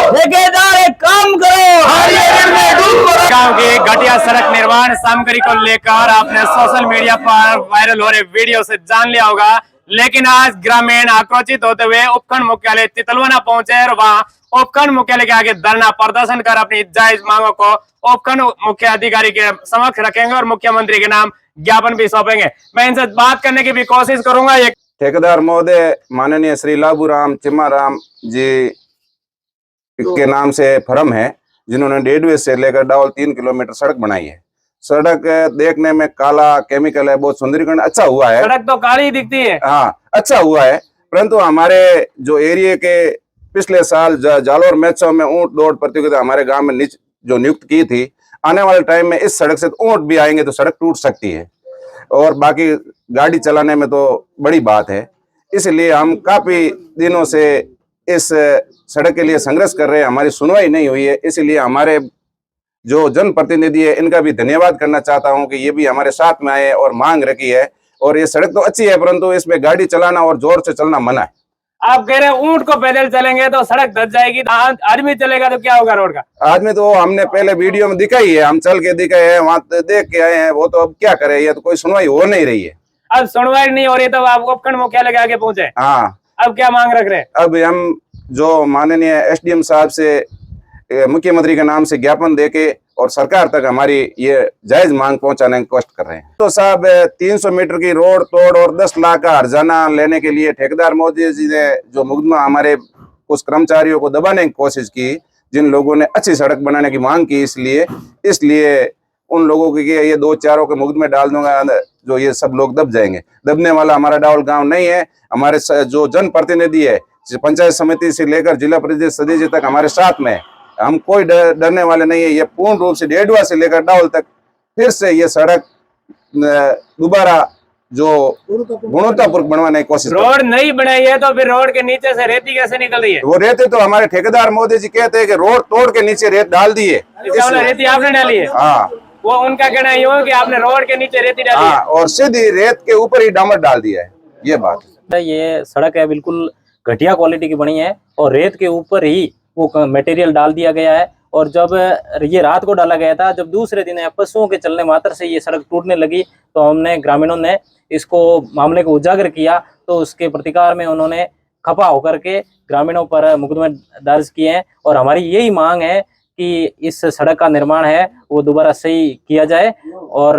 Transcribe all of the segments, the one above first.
ठेकेदार एक काम करो। गांव की घटिया सड़क निर्माण सामग्री को लेकर आपने सोशल मीडिया पर वायरल हो रहे वीडियो से जान लिया होगा, लेकिन आज ग्रामीण आक्रोशित होते हुए उपखंड मुख्यालय तितलवाना पहुंचे और वहां उपखंड मुख्यालय के आगे धरना प्रदर्शन कर अपनी जायज मांगों को उपखंड मुख्य अधिकारी के समक्ष रखेंगे और मुख्यमंत्री के नाम ज्ञापन भी सौंपेंगे। मैं इनसे बात करने की भी कोशिश करूंगा। ये ठेकेदार महोदय माननीय श्री लाबूराम चिम्माराम जी के नाम से फर्म है, जिन्होंने डेडवे से लेकर डाउल 3 किलोमीटर सड़क बनाई है। सड़क देखने में काला केमिकल है, बहुत सुंदरीकरण अच्छा हुआ है। सड़क तो काली दिखती है। हाँ, अच्छा हुआ है, परंतु हमारे जो एरिया के पिछले साल जालोर महोत्सव में ऊंट दौड़ प्रतियोगिता हमारे गांव में जो नियुक्त की थी, आने वाले टाइम में इस सड़क से ऊंट भी आएंगे तो सड़क टूट सकती है और बाकी गाड़ी चलाने में तो बड़ी बात है। इसलिए हम काफी दिनों से इस सड़क के लिए संघर्ष कर रहे हैं, हमारी सुनवाई नहीं हुई है। इसलिए हमारे जो जनप्रतिनिधि है इनका भी धन्यवाद करना चाहता हूं कि ये भी हमारे साथ में आए और मांग रखी है। और ये सड़क तो अच्छी है, परंतु इसमें गाड़ी चलाना और जोर से चलना मना है। आप कह रहे हैं ऊंट को पैदल चलेंगे तो सड़क धंस जाएगी, आदमी चलेगा तो क्या होगा रोड का? आदमी तो हमने पहले वीडियो में दिखाई है, हम चल के दिखाए हैं, वहां देख के आए हैं, वो तो अब क्या करे, ये तो कोई सुनवाई हो नहीं रही है। अब सुनवाई नहीं हो रही तो आप उपखंड मुख्यालय के आगे पहुंचे। हाँ, अब क्या मांग रख रहे हैं? अब हम जो माननीय एसडीएम साहब से मुख्यमंत्री के नाम से ज्ञापन देके और सरकार तक हमारी ये जायज मांग पहुंचाने की कोशिश कर रहे हैं। तो साहब 300 मीटर की रोड तोड़ और 10 लाख का हर्जाना लेने के लिए ठेकेदार मोदी जी ने जो मुकदमा हमारे कुछ कर्मचारियों को दबाने की कोशिश की, जिन लोगों ने अच्छी सड़क बनाने की मांग की, इसलिए उन लोगों के ये 2-4 के मुकदमे डाल दूंगा, जो ये सब लोग दब जाएंगे। दबने वाला हमारा डाउल गाँव नहीं है। हमारे जो जनप्रतिनिधि है, पंचायत समिति से लेकर जिला परिषद सदस्य तक हमारे साथ में, हम कोई डरने वाले नहीं है। ये पूर्ण रूप से डेडवा से लेकर डाउल तक फिर से ये सड़क दोबारा जो गुणवत्तापूर्ण बनवाने की कोशिश। रोड नहीं बनाई है तो फिर रोड के नीचे से रेती कैसे निकल रही है? वो रेती तो हमारे ठेकेदार मोदी जी कहते हैं कि रोड तोड़ के नीचे रेत डाल दी है। रेती आपने डाली है? हाँ, वो उनका कहना ये हो कि आपने रोड के नीचे रेती डाली है और सीधी रेत के ऊपर ही डामर डाल दिया है। ये बात है। ये सड़क है बिल्कुल घटिया क्वालिटी की बनी है और रेत के ऊपर ही वो मटेरियल डाल दिया गया है। और जब ये रात को डाला गया था, जब दूसरे दिन पशुओं के चलने मात्र से ये सड़क टूटने लगी, तो हमने ग्रामीणों ने इसको मामले को उजागर किया। तो उसके प्रतिकार में उन्होंने खफा होकर के ग्रामीणों पर मुकदमे दर्ज किए हैं। और हमारी यही मांग है कि इस सड़क का निर्माण है वो दोबारा सही किया जाए और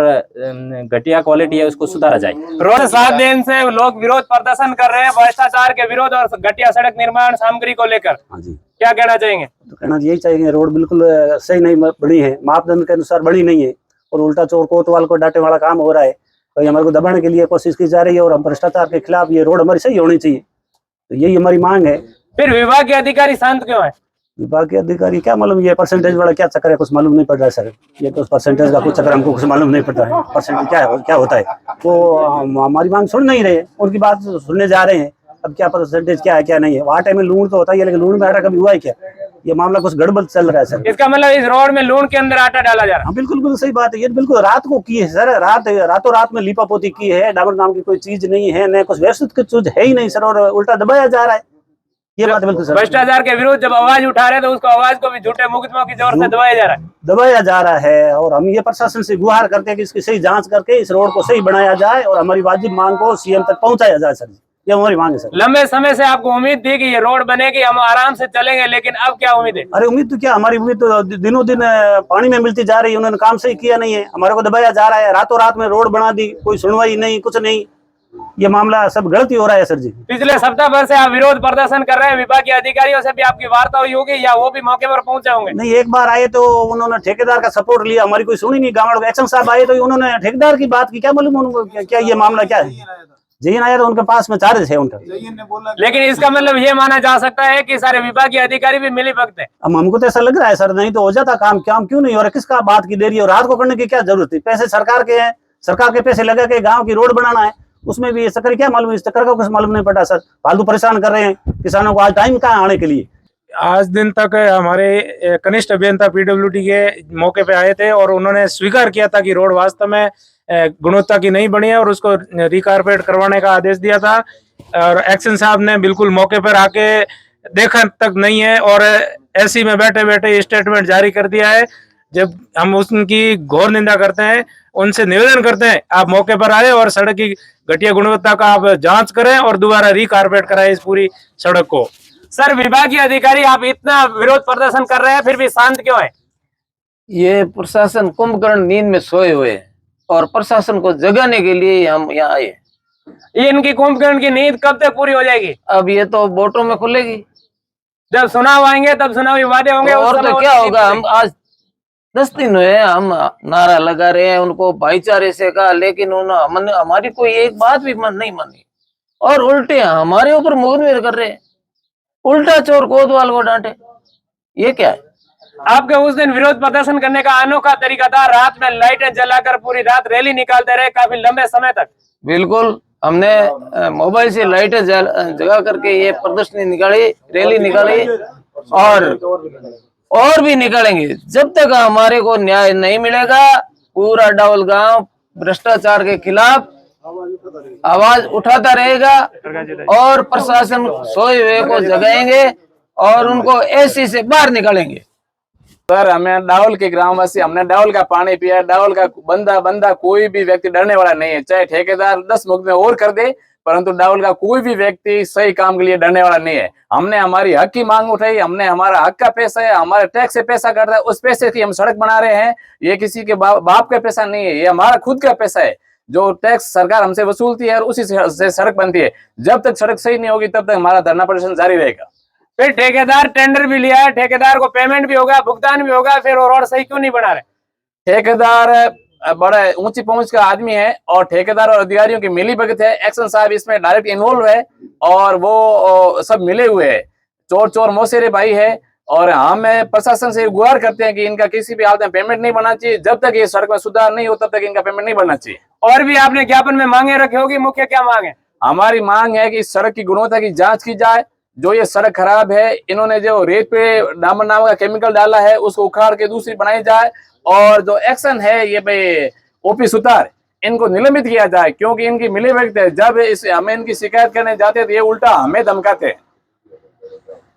घटिया क्वालिटी है उसको सुधारा जाए। रोज 7 दिन से लोग विरोध प्रदर्शन कर रहे हैं भ्रष्टाचार के विरोध और घटिया सड़क निर्माण सामग्री को लेकर। हाँ जी, क्या कहना चाहेंगे? तो कहना यही चाहिए, रोड बिल्कुल सही नहीं बनी है, मापदंड के अनुसार बड़ी नहीं है और उल्टा चोर कोतवाल को डांटे वाला काम हो रहा है। तो हमारे को दबाने के लिए कोशिश की जा रही है और हम भ्रष्टाचार के खिलाफ ये रोड हमारी सही होनी चाहिए, तो यही हमारी मांग है। फिर विभाग के अधिकारी शांत क्यों है? विभाग के अधिकारी क्या मालूम, ये परसेंटेज वाला क्या चक्कर है, कुछ मालूम नहीं पड़ रहा है सर। ये तो परसेंटेज का कुछ चक्कर हमको कुछ मालूम नहीं पड़ रहा है, परसेंटेज क्या होता है। तो हमारी मांग सुन नहीं रहे, उनकी बात सुनने जा रहे हैं। अब क्या परसेंटेज क्या है क्या नहीं है, वहाँ टाइम में लूण तो होता ही है, लेकिन लूण में आटा कभी हुआ है क्या? ये मामला कुछ गड़बड़ चल रहा है सर। इसका मतलब इस रोड में लूण के अंदर आटा डाला जा रहा है? हाँ, बिल्कुल सही बात है। ये बिल्कुल रात को की है सर, रातों रात में लीपापोती की है। डामर नाम की कोई चीज नहीं है, न कुछ व्यवस्थित की चीज है ही नहीं सर, और उल्टा दबाया जा रहा है। ये बात बिल्कुल सर। भ्रष्टाचार के विरुद्ध जब आवाज उठा रहे हैं तो उसको आवाज को भी झूठे मुकदमों की जोर से दबाया जा रहा है। और हम ये प्रशासन से गुहार करते हैं कि इसकी सही जांच करके इस रोड को सही बनाया जाए और हमारी वाजिब मांग को सीएम तक पहुंचाया जाए सर। ये हमारी मांग है सर। लंबे समय से आपको उम्मीद थी कि ये रोड बनेगी, हम आराम से चलेंगे, लेकिन अब क्या उम्मीद है? अरे उम्मीद तो क्या, हमारी उम्मीद तो दिनों दिन पानी में मिलती जा रही है। उन्होंने काम सही किया नहीं है, हमारे को दबाया जा रहा है। रातों रात में रोड बना दी, कोई सुनवाई नहीं, कुछ नहीं। ये मामला सब गलती हो रहा है सर जी। पिछले सप्ताह भर से आप विरोध प्रदर्शन कर रहे हैं, विभाग के अधिकारियों से भी आपकी वार्ता हुई होगी या वो भी मौके पर पहुंचे होंगे? नहीं, एक बार आए तो उन्होंने ठेकेदार का सपोर्ट लिया, हमारी कोई सुनी नहीं। गाँव एक्शन साहब आए तो उन्होंने ठेकेदार की बात की, क्या मालूम उनको क्या ये मामला क्या है। जयन आया तो उनके पास में चार्ज है उनका। लेकिन इसका मतलब ये माना जा सकता है कि सारे विभाग के अधिकारी भी मिली भगत है। अब हमको तो ऐसा लग रहा है सर, नहीं तो हो जाता काम क्यों नहीं हो रहा? किसका बात की देरी और रात को करने की क्या जरूरत है? पैसे सरकार के हैं, सरकार के पैसे लगा के गाँव की रोड बनाना है, उसमें भी ये चक्कर क्या मालूम, इस चक्कर का कुछ मालूम नहीं पड़ा सर। फालतू परेशान कर रहे हैं किसानों को। आज टाइम कहाँ आने के लिए? आज दिन तक हमारे कनिष्ठ अभियंता पीडब्ल्यूडी के मौके पे आए थे और उन्होंने स्वीकार किया था कि रोड वास्तव में गुणवत्ता की नहीं बनी है और उसको रिकारपेट करवाने का आदेश दिया था। और एक्शन साहब ने बिल्कुल मौके पर आके देखा तक नहीं है और ऐसी में बैठे बैठे स्टेटमेंट जारी कर दिया है। जब हम उनकी घोर निंदा करते हैं, उनसे निवेदन करते हैं आप मौके पर आए और सड़क की घटिया गुणवत्ता का आप जांच करें और दोबारा रिकारपेट कराएं इस पूरी सड़क को। सर, विभागीय अधिकारी आप इतना विरोध प्रदर्शन कर रहे हैं फिर भी शांत क्यों है? ये प्रशासन कुंभकर्ण नींद में सोए हुए हैं और प्रशासन को जगाने के लिए हम यहाँ आए। ये इनकी कुंभकर्ण की नींद कब तक पूरी हो जाएगी? अब ये तो वोटों में खुलेगी, जब चुनाव आएंगे तब चुनावी वादे होंगे। उस और समय तो क्या उनकी होगा। नींद हम आज 10 दिन हुए हम नारा लगा रहे हैं उनको भाईचारे से कहा, लेकिन उन्होंने हमारी कोई एक बात भी नहीं मानी और उल्टे हमारे ऊपर मुकदमे कर रहे हैं। उल्टा चोर कोतवाल को डांटे, ये क्या है? आपके उस दिन विरोध प्रदर्शन करने का अनोखा तरीका था, रात में लाइटें जलाकर पूरी रात रैली निकालते रहे काफी लंबे समय तक। बिल्कुल, हमने मोबाइल से लाइटें जगा करके ये प्रदर्शनी निकाली, रैली निकाली और भी निकालेंगे जब तक हमारे को न्याय नहीं मिलेगा। पूरा डावल गांव भ्रष्टाचार के खिलाफ आवाज उठाता रहेगा और प्रशासन सोए हुए को जगाएंगे और उनको ऐसी से बाहर निकालेंगे। सर, हमें डावल के ग्रामवासी, हमने डावल का पानी पिया। डावल का बंदा कोई भी व्यक्ति डरने वाला नहीं है, चाहे ठेकेदार 10 मुकदमे और कर दे, परंतु डावल का कोई भी व्यक्ति सही काम के लिए डरने वाला नहीं है। हमने हमारी हक की मांग उठाई, हमने हमारा हक का पैसा है, हमारे टैक्स से पैसा करता है, उस पैसे की हम सड़क बना रहे हैं। ये किसी के बाप का पैसा नहीं है, ये हमारा खुद का पैसा है जो टैक्स सरकार हमसे वसूलती है और उसी से सड़क बनती है। जब तक सड़क सही नहीं होगी तब तक हमारा धरना प्रदर्शन जारी रहेगा। फिर ठेकेदार टेंडर भी लिया है, ठेकेदार को पेमेंट भी होगा, भुगतान भी होगा, फिर वो रोड सही क्यों नहीं बना रहे? ठेकेदार बड़ा ऊंची पहुंच का आदमी है और ठेकेदार और अधिकारियों की मिली भगत है। एक्शन साहब इसमें डायरेक्ट इन्वॉल्व है और वो सब मिले हुए है, चोर मौसेरे भाई है। और हम प्रशासन से गुहार करते हैं कि इनका किसी भी हालत में पेमेंट नहीं बनना चाहिए। जब तक ये सड़क में सुधार नहीं हो तब तक इनका पेमेंट नहीं बनना चाहिए। और भी आपने ज्ञापन में मांगे रखे होगी, मुख्य क्या मांग है? हमारी मांग है कि इस सड़क की गुणवत्ता की जांच की जाए। जो ये सड़क खराब है, इन्होंने जो रेत पे डामर नाम का केमिकल डाला है उसको उखाड़ के दूसरी बनाई जाए और जो एक्शन है ये भाई ओपी सुतार, इनको निलंबित किया जाए क्योंकि इनकी मिली भगत है। जब हमें इनकी शिकायत करने जाते तो ये उल्टा हमें धमकाते।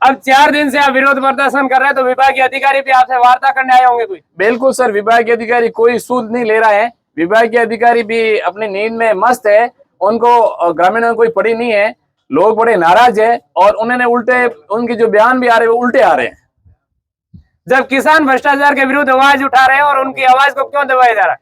अब 4 दिन से आप विरोध प्रदर्शन कर रहे हैं तो विभागीय अधिकारी भी आपसे वार्ता करने आए होंगे कोई? बिल्कुल सर, विभागीय अधिकारी कोई सूद नहीं ले रहा है। विभागीय अधिकारी भी अपनी नींद में मस्त है, उनको ग्रामीणों में कोई पड़ी नहीं है। लोग बड़े नाराज है और उन्होंने उल्टे उनके जो बयान भी आ रहे हैं वो उल्टे आ रहे हैं। जब किसान भ्रष्टाचार के विरुद्ध आवाज उठा रहे हैं और उनकी आवाज को क्यों दबाया जा रहा है?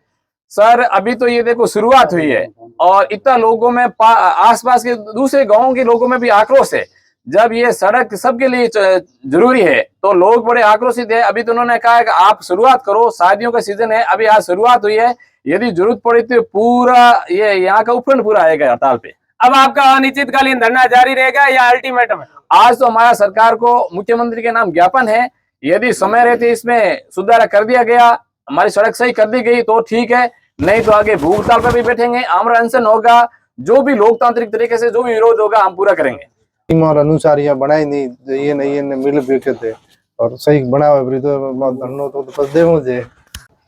सर, अभी तो ये देखो शुरुआत हुई है और इतना लोगों में आसपास के दूसरे गांवों के लोगों में भी आक्रोश है। जब ये सड़क सबके लिए जरूरी है तो लोग बड़े आक्रोशित है। अभी तो उन्होंने कहा है कि आप शुरुआत करो, शादियों का सीजन है, अभी आज शुरुआत हुई है, यदि जरूरत पड़ी तो पूरा ये यहाँ का उपखंड पूरा आएगा हड़ताल पे। अब आपका अनिश्चितकालीन धरना जारी रहेगा या अल्टीमेटम है? आज तो हमारा सरकार को मुख्यमंत्री के नाम ज्ञापन है, यदि समय रहते इसमें सुधार कर दिया गया, हमारी सड़क सही कर दी गई तो ठीक है, नहीं तो आगे भूख हड़ताल पर भी बैठेंगे, आमरण अनशन होगा, जो भी लोकतांत्रिक तरीके से जो भी विरोध होगा हम पूरा करेंगे। और अनुसार यहाँ बनाई नहीं ये नहीं मिल बेचे थे और सही बना हुआ तो बस दे मुझे।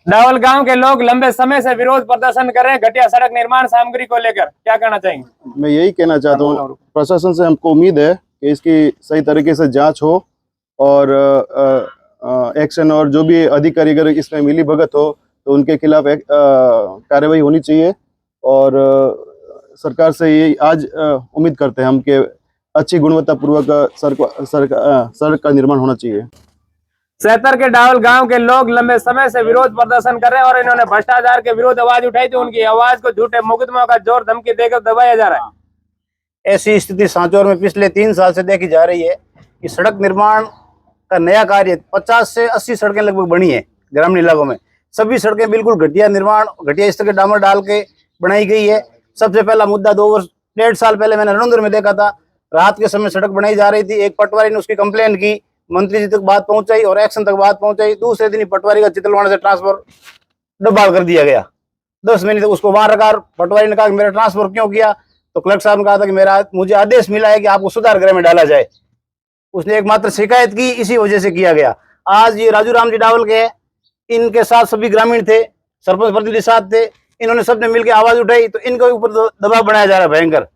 डावल गांव के लोग लंबे समय से विरोध प्रदर्शन कर रहे हैं घटिया सड़क निर्माण सामग्री को लेकर, क्या कहना चाहेंगे? मैं यही कहना चाहता हूँ, प्रशासन से हमको उम्मीद है कि इसकी सही तरीके से जांच हो और एक्शन, और जो भी अधिकारी अगर इसमें मिली भगत हो तो उनके खिलाफ कार्रवाई होनी चाहिए। और सरकार से ये आज उम्मीद करते हैं हम कि अच्छी गुणवत्ता पूर्वक सड़क का निर्माण होना चाहिए। सहतर के डावल गांव के लोग लंबे समय से विरोध प्रदर्शन कर रहे हैं और इन्होंने भ्रष्टाचार के विरुद्ध आवाज उठाई थी। उनकी आवाज को झूठे मुकदमों का जोर धमकी देकर दबाया जा रहा है। ऐसी स्थिति सांचौर में पिछले 3 साल से देखी जा रही है कि सड़क निर्माण का नया कार्य 50 से 80 सड़कें लगभग बनी है ग्रामीण इलाकों में। सभी सड़कें बिल्कुल घटिया निर्माण, घटिया स्तर के डामर डाल के बनाई गई है। सबसे पहला मुद्दा 1.5 साल पहले मैंने रणुंदर में देखा था, रात के समय सड़क बनाई जा रही थी, एक पटवारी ने उसकी कंप्लेन की, मंत्री जी तक बात पहुंचाई और एक्शन तक बात पहुंचाई। दूसरे दिन ही पटवारी का चितलवाड़ा से ट्रांसफर डबल कर दिया गया। 10 महीने तक उसको वहां रखा। पटवारी ने कहा कि मेरा ट्रांसफर क्यों किया, तो कलेक्टर साहब ने कहा था कि मुझे आदेश मिला है कि आपको सुधार गृह में डाला जाए। उसने एकमात्र शिकायत की, इसी वजह से किया गया। आज ये राजू राम जी डावल के, इनके साथ सभी ग्रामीण थे, सरपंच प्रतिनिधि साथ थे, इन्होंने सबने मिलकर आवाज उठाई तो इनके ऊपर दबाव बनाया जा रहा है भयंकर,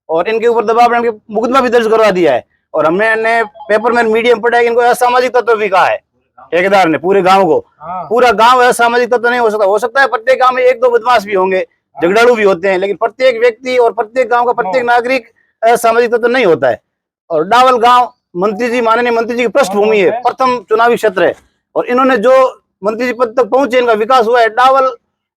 और इनके ऊपर दबाव बना के मुकदमा भी दर्ज करवा दिया है। और हमने पेपर में मीडिया में पढ़ा है कि इनको असामाजिक तत्व भी कहा है ठेकेदार ने पूरे गांव को। पूरा गांव असामाजिक तत्व नहीं हो सकता है प्रत्येक गांव में 1-2 बदमाश भी होंगे, झगड़ालू भी होते हैं, लेकिन प्रत्येक व्यक्ति और प्रत्येक गांव का प्रत्येक नागरिक असामाजिक तत्व नहीं होता है। और डावल गांव माननीय मंत्री जी की पृष्ठभूमि है, प्रथम चुनावी क्षेत्र है, और इन्होंने जो मंत्री जी पद तक पहुंचे, इनका विकास हुआ है। डावल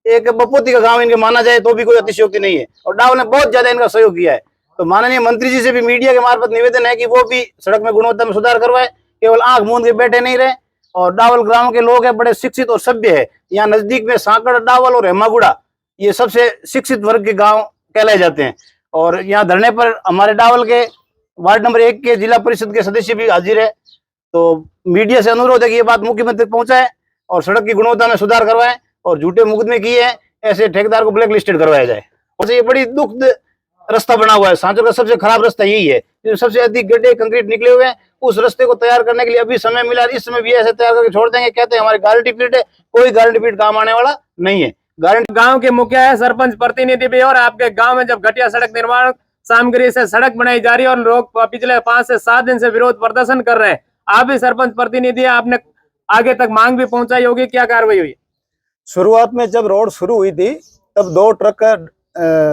एक बपोती का गांव इनके माना जाए तो भी कोई अतिशयोक्ति नहीं है, और डावल ने बहुत ज्यादा इनका सहयोग किया है। तो माननीय मंत्री जी से भी मीडिया के मार्फत निवेदन है कि वो भी सड़क में गुणवत्ता में सुधार करवाए, केवल आंख मूंद के बैठे नहीं रहे। और डावल ग्राम के लोग हैं बड़े शिक्षित और सभ्य है। यहाँ नजदीक में सांकड़, डावल और हेमागुड़ा ये सबसे शिक्षित वर्ग के गांव कहलाए जाते हैं। और यहाँ धरने पर हमारे डावल के वार्ड नंबर 1 के जिला परिषद के सदस्य भी हाजिर है। तो मीडिया से अनुरोध है कि ये बात मुख्यमंत्री तक पहुंचाए और सड़क की गुणवत्ता में सुधार करवाएं, और झूठे मुकदमे किए हैं ऐसे ठेकेदार को ब्लैक लिस्टेड करवाया जाए। और ये बड़ी दुखद रास्ता बना हुआ है, सांचौर का सबसे खराब रास्ता यही है, सबसे अधिक गड्ढे कंक्रीट निकले हुए हैं। उस रास्ते को तैयार करने के लिए अभी समय मिला, इस समय भी ऐसे तैयार करके छोड़ देंगे। कहते हैं हमारी गारंटी पीरियड है, कोई गारंटी पीरियड काम आने वाला नहीं है। गारंटी गांव के मुखिया है, सरपंच प्रतिनिधि भी, और आपके गांव में जब घटिया सड़क निर्माण सामग्री से सड़क बनाई जा रही है और लोग पिछले 5 से 7 दिन से विरोध प्रदर्शन कर रहे हैं, आप भी सरपंच प्रतिनिधि है, आपने आगे तक मांग भी पहुंचाई होगी, क्या कार्रवाई हुई? शुरुआत में जब रोड शुरू हुई थी तब 2 ट्रक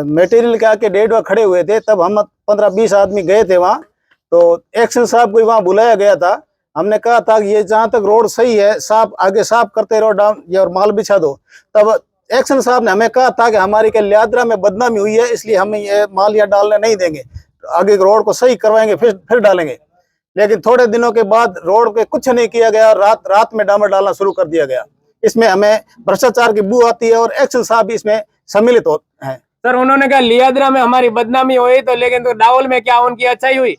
मटेरियल के आके डेढ़ खड़े हुए थे, तब हम 15-20 आदमी गए थे वहाँ। तो एक्शन साहब को वहाँ बुलाया गया था, हमने कहा था कि ये जहाँ तक रोड सही है साफ आगे साफ करते रहो, डाउन ये और माल बिछा दो। तब एक्शन साहब ने हमें कहा था कि हमारी के लियाद्रा में बदनामी हुई है, इसलिए हम ये माल या डालने नहीं देंगे, आगे रोड को सही करवाएंगे फिर डालेंगे। लेकिन थोड़े दिनों के बाद रोड पे कुछ नहीं किया गया, रात में डामर डालना शुरू कर दिया गया। इसमें हमें भ्रष्टाचार की बू आती है और एक्शन साहब भी इसमें सम्मिलित होते हैं। सर, उन्होंने कहा लियाद्रा में हमारी बदनामी हुई, तो लेकिन तो डावल में क्या उनकी अच्छाई हुई?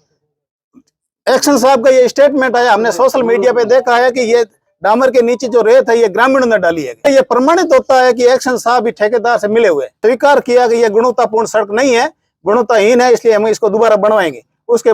एक्शन साहब का ये स्टेटमेंट आया, हमने सोशल मीडिया पे देखा है कि ये डामर के नीचे जो रेत है ये ग्रामीणों ने डाली है। ये प्रमाणित होता है कि एक्शन साहब भी ठेकेदार से मिले हुए, स्वीकार किया कि ये गुणवत्तापूर्ण सड़क नहीं है, गुणवत्ताहीन है, इसलिए हम इसको दोबारा बनवाएंगे। उसके